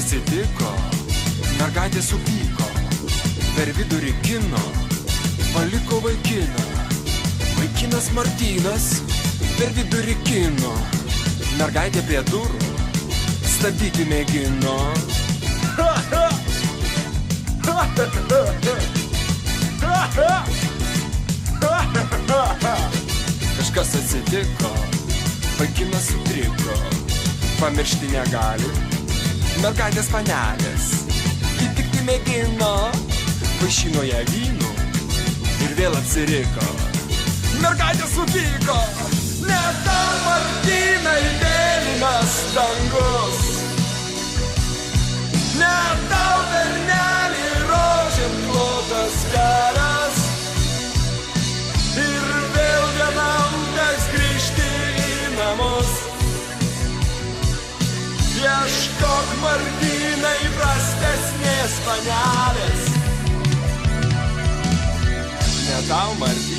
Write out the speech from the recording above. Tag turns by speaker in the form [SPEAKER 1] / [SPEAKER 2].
[SPEAKER 1] atsitiko, mergaitė supyko, per vidurį kino paliko vaikiną. Vaikinas Martynas per vidurį kino, mergaitė prie durų stabdyti mėgino. Kažkas atsitiko, vaikinas sutriko, pamiršti negali mergaitės panelės. Ji tik tai mėgino, vaišino ją vynu ir vėl apsiriko. Mergaitė supyko, ne tau Martynai mėlynas dangus, ne tau bernelį rožėm klotas kelias. Ir vėl vienam teks grįžti į namus. Ieškok Martynai prastesnės panelės. Ne tau Martynai